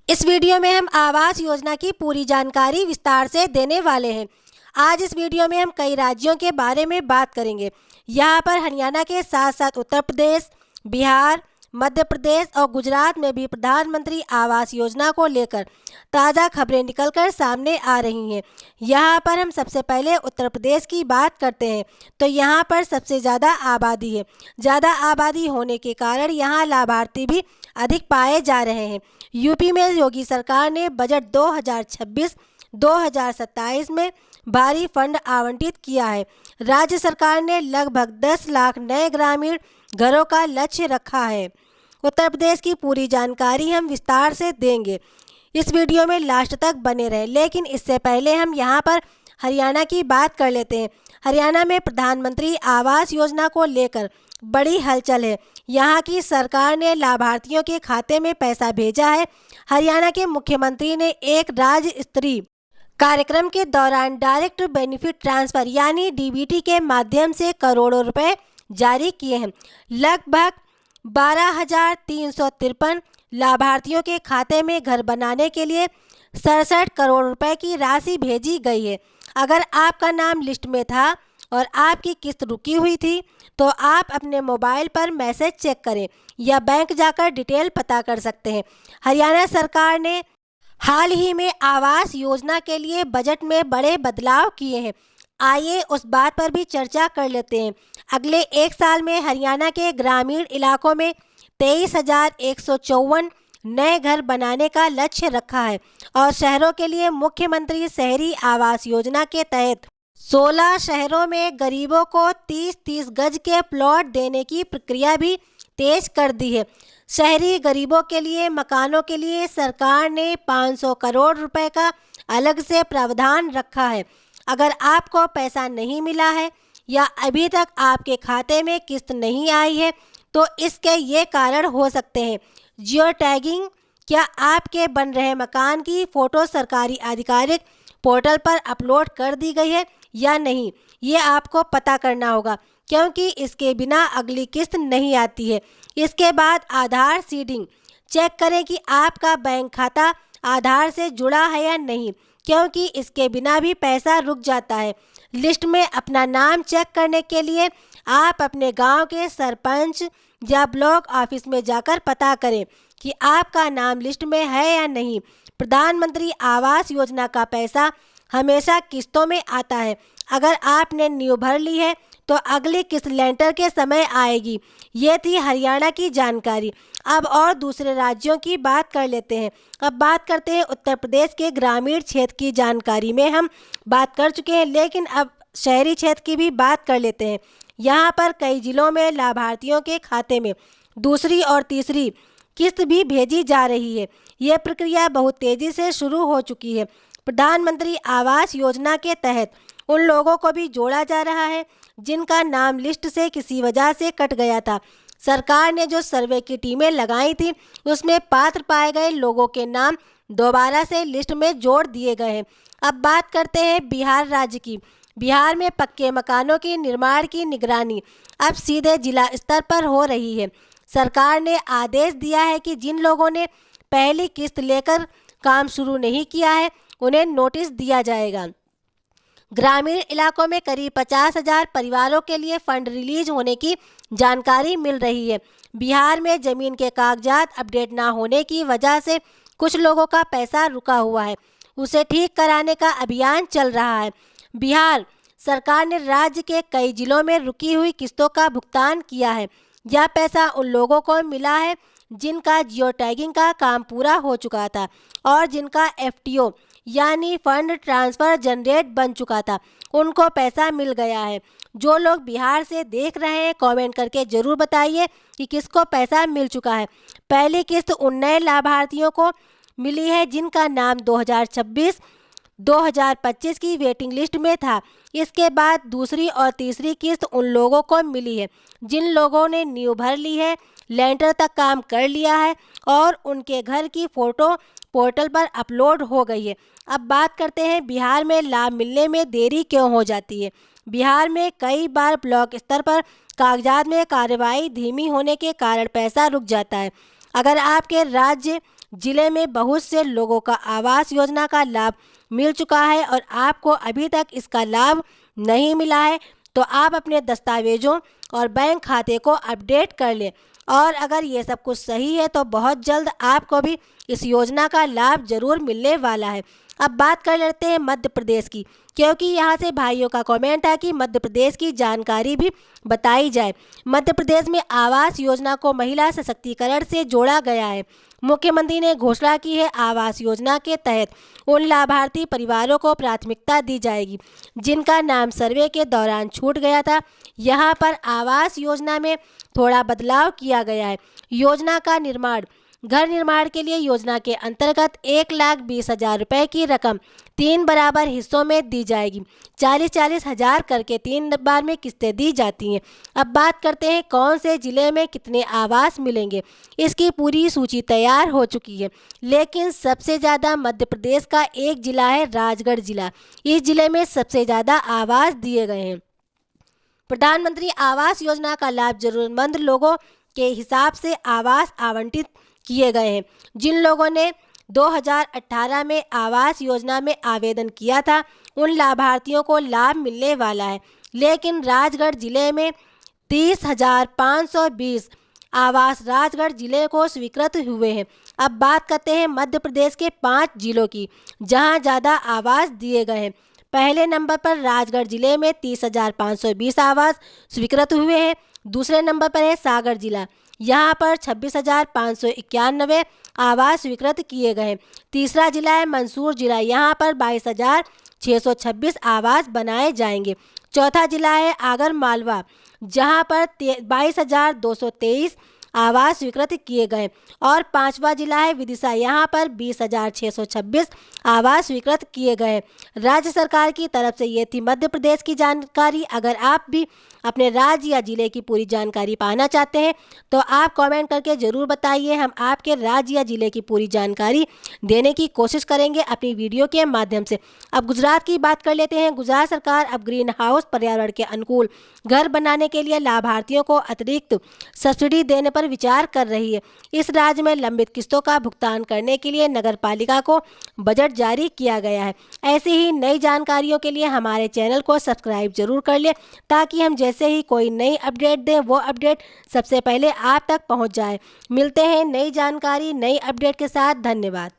इस वीडियो में हम आवास योजना की पूरी जानकारी विस्तार से देने वाले हैं। आज इस वीडियो में हम कई राज्यों के बारे में बात करेंगे। यहाँ पर हरियाणा के साथ साथ उत्तर प्रदेश, बिहार, मध्य प्रदेश और गुजरात में भी प्रधानमंत्री आवास योजना को लेकर ताज़ा खबरें निकलकर सामने आ रही हैं। यहाँ पर हम सबसे पहले उत्तर प्रदेश की बात करते हैं तो यहाँ पर सबसे ज़्यादा आबादी है। ज़्यादा आबादी होने के कारण यहाँ लाभार्थी भी अधिक पाए जा रहे हैं। यूपी में योगी सरकार ने बजट 2026-2027 में भारी फंड आवंटित किया है। राज्य सरकार ने लगभग 10 लाख नए ग्रामीण घरों का लक्ष्य रखा है। उत्तर प्रदेश की पूरी जानकारी हम विस्तार से देंगे। इस वीडियो में लास्ट तक बने रहें, लेकिन इससे पहले हम यहाँ पर हरियाणा की बात कर लेते हैं। हरियाणा में प्रधानमंत्री आवास योजना को लेकर बड़ी हलचल है। यहाँ की सरकार ने लाभार्थियों के खाते में पैसा भेजा है। हरियाणा के मुख्यमंत्री ने एक राज्य स्तरीय कार्यक्रम के दौरान डायरेक्ट बेनिफिट ट्रांसफर यानी डीबीटी के माध्यम से करोड़ों रुपए जारी किए हैं। लगभग 12,353 लाभार्थियों के खाते में घर बनाने के लिए 67 करोड़ रुपए की राशि भेजी गई है। अगर आपका नाम लिस्ट में था और आपकी किस्त रुकी हुई थी तो आप अपने मोबाइल पर मैसेज चेक करें या बैंक जाकर डिटेल पता कर सकते हैं। हरियाणा सरकार ने हाल ही में आवास योजना के लिए बजट में बड़े बदलाव किए हैं। आइए उस बात पर भी चर्चा कर लेते हैं। अगले एक साल में हरियाणा के ग्रामीण इलाकों में 23,154 नए घर बनाने का लक्ष्य रखा है और शहरों के लिए मुख्यमंत्री शहरी आवास योजना के तहत 16 शहरों में गरीबों को 30-30 गज के प्लॉट देने की प्रक्रिया भी तेज कर दी है। शहरी गरीबों के लिए मकानों के लिए सरकार ने 500 करोड़ रुपए का अलग से प्रावधान रखा है। अगर आपको पैसा नहीं मिला है या अभी तक आपके खाते में किस्त नहीं आई है तो इसके ये कारण हो सकते हैं। जियो टैगिंग, क्या आपके बन रहे मकान की फ़ोटो सरकारी आधिकारिक पोर्टल पर अपलोड कर दी गई है या नहीं, ये आपको पता करना होगा क्योंकि इसके बिना अगली किस्त नहीं आती है। इसके बाद आधार सीडिंग, चेक करें कि आपका बैंक खाता आधार से जुड़ा है या नहीं क्योंकि इसके बिना भी पैसा रुक जाता है। लिस्ट में अपना नाम चेक करने के लिए आप अपने गांव के सरपंच या ब्लॉक ऑफिस में जाकर पता करें कि आपका नाम लिस्ट में है या नहीं। प्रधानमंत्री आवास योजना का पैसा हमेशा किस्तों में आता है। अगर आपने नींव भर ली है तो अगली किस्त लेंटर के समय आएगी। ये थी हरियाणा की जानकारी। अब और दूसरे राज्यों की बात कर लेते हैं। अब बात करते हैं उत्तर प्रदेश के ग्रामीण क्षेत्र की जानकारी में हम बात कर चुके हैं, लेकिन अब शहरी क्षेत्र की भी बात कर लेते हैं। यहाँ पर कई जिलों में लाभार्थियों के खाते में दूसरी और तीसरी किस्त भी भेजी जा रही है। ये प्रक्रिया बहुत तेज़ी से शुरू हो चुकी है। प्रधानमंत्री आवास योजना के तहत उन लोगों को भी जोड़ा जा रहा है जिनका नाम लिस्ट से किसी वजह से कट गया था। सरकार ने जो सर्वे की टीमें लगाई थी उसमें पात्र पाए गए लोगों के नाम दोबारा से लिस्ट में जोड़ दिए गए हैं। अब बात करते हैं बिहार राज्य की। बिहार में पक्के मकानों की निर्माण की निगरानी अब सीधे जिला स्तर पर हो रही है। सरकार ने आदेश दिया है कि जिन लोगों ने पहली किस्त लेकर काम शुरू नहीं किया है उन्हें नोटिस दिया जाएगा। ग्रामीण इलाकों में करीब 50,000 परिवारों के लिए फंड रिलीज होने की जानकारी मिल रही है। बिहार में जमीन के कागजात अपडेट ना होने की वजह से कुछ लोगों का पैसा रुका हुआ है, उसे ठीक कराने का अभियान चल रहा है। बिहार सरकार ने राज्य के कई जिलों में रुकी हुई किस्तों का भुगतान किया है। यह पैसा उन लोगों को मिला है जिनका जियो टैगिंग का काम पूरा हो चुका था और जिनका एफटीओ यानी फंड ट्रांसफ़र जनरेट बन चुका था, उनको पैसा मिल गया है। जो लोग बिहार से देख रहे हैं कमेंट करके ज़रूर बताइए कि किसको पैसा मिल चुका है। पहली किस्त उन नए लाभार्थियों को मिली है जिनका नाम 2026-2025 की वेटिंग लिस्ट में था। इसके बाद दूसरी और तीसरी किस्त उन लोगों को मिली है जिन लोगों ने नींव भर ली है, लेंटर तक काम कर लिया है और उनके घर की फ़ोटो पोर्टल पर अपलोड हो गई है। अब बात करते हैं बिहार में लाभ मिलने में देरी क्यों हो जाती है। बिहार में कई बार ब्लॉक स्तर पर कागजात में कार्रवाई धीमी होने के कारण पैसा रुक जाता है। अगर आपके राज्य जिले में बहुत से लोगों का आवास योजना का लाभ मिल चुका है और आपको अभी तक इसका लाभ नहीं मिला है तो आप अपने दस्तावेजों और बैंक खाते को अपडेट कर लें। और अगर ये सब कुछ सही है तो बहुत जल्द आपको भी इस योजना का लाभ जरूर मिलने वाला है। अब बात कर लेते हैं मध्य प्रदेश की, क्योंकि यहाँ से भाइयों का कमेंट है कि मध्य प्रदेश की जानकारी भी बताई जाए। मध्य प्रदेश में आवास योजना को महिला सशक्तिकरण से जोड़ा गया है। मुख्यमंत्री ने घोषणा की है आवास योजना के तहत उन लाभार्थी परिवारों को प्राथमिकता दी जाएगी जिनका नाम सर्वे के दौरान छूट गया था। यहाँ पर आवास योजना में थोड़ा बदलाव किया गया है। योजना का निर्माण घर निर्माण के लिए योजना के अंतर्गत 1,20,000 रुपए की रकम 3 बराबर हिस्सों में दी जाएगी। 40-40 हज़ार करके 3 बार में किस्तें दी जाती हैं। अब बात करते हैं कौन से ज़िले में कितने आवास मिलेंगे। इसकी पूरी सूची तैयार हो चुकी है, लेकिन सबसे ज़्यादा मध्य प्रदेश का एक ज़िला है राजगढ़ ज़िला। इस ज़िले में सबसे ज़्यादा आवास दिए गए हैं। प्रधानमंत्री आवास योजना का लाभ जरूरतमंद लोगों के हिसाब से आवास आवंटित किए गए हैं। जिन लोगों ने 2018 में आवास योजना में आवेदन किया था उन लाभार्थियों को लाभ मिलने वाला है, लेकिन राजगढ़ जिले में 30,520 आवास राजगढ़ जिले को स्वीकृत हुए हैं। अब बात करते हैं मध्य प्रदेश के 5 जिलों की जहां ज़्यादा आवास दिए गए हैं। पहले नंबर पर राजगढ़ जिले में 30,520 आवास स्वीकृत हुए हैं। दूसरे नंबर पर है सागर जिला, यहाँ पर 26,591 आवास स्वीकृत किए गए हैं। तीसरा जिला है मंदसौर जिला, यहाँ पर 22,626 आवास बनाए जाएंगे। चौथा जिला है आगर मालवा, जहाँ पर 22,223 आवास स्वीकृत किए गए। और पांचवा जिला है विदिशा, यहाँ पर 20,626 आवास स्वीकृत किए गए। राज्य सरकार की तरफ से ये थी मध्य प्रदेश की जानकारी। अगर आप भी अपने राज्य या जिले की पूरी जानकारी पाना चाहते हैं तो आप कमेंट करके ज़रूर बताइए। हम आपके राज्य या जिले की पूरी जानकारी देने की कोशिश करेंगे अपनी वीडियो के माध्यम से। अब गुजरात की बात कर लेते हैं। गुजरात सरकार अब ग्रीन हाउस पर्यावरण के अनुकूल घर बनाने के लिए लाभार्थियों को अतिरिक्त सब्सिडी देने पर विचार कर रही है। इस राज्य में लंबित किस्तों का भुगतान करने के लिए नगर पालिका को बजट जारी किया गया है। ऐसी ही नई जानकारियों के लिए हमारे चैनल को सब्सक्राइब जरूर कर लें ताकि हम जैसे ही कोई नई अपडेट दें वो अपडेट सबसे पहले आप तक पहुंच जाए। मिलते हैं नई जानकारी नई अपडेट के साथ। धन्यवाद।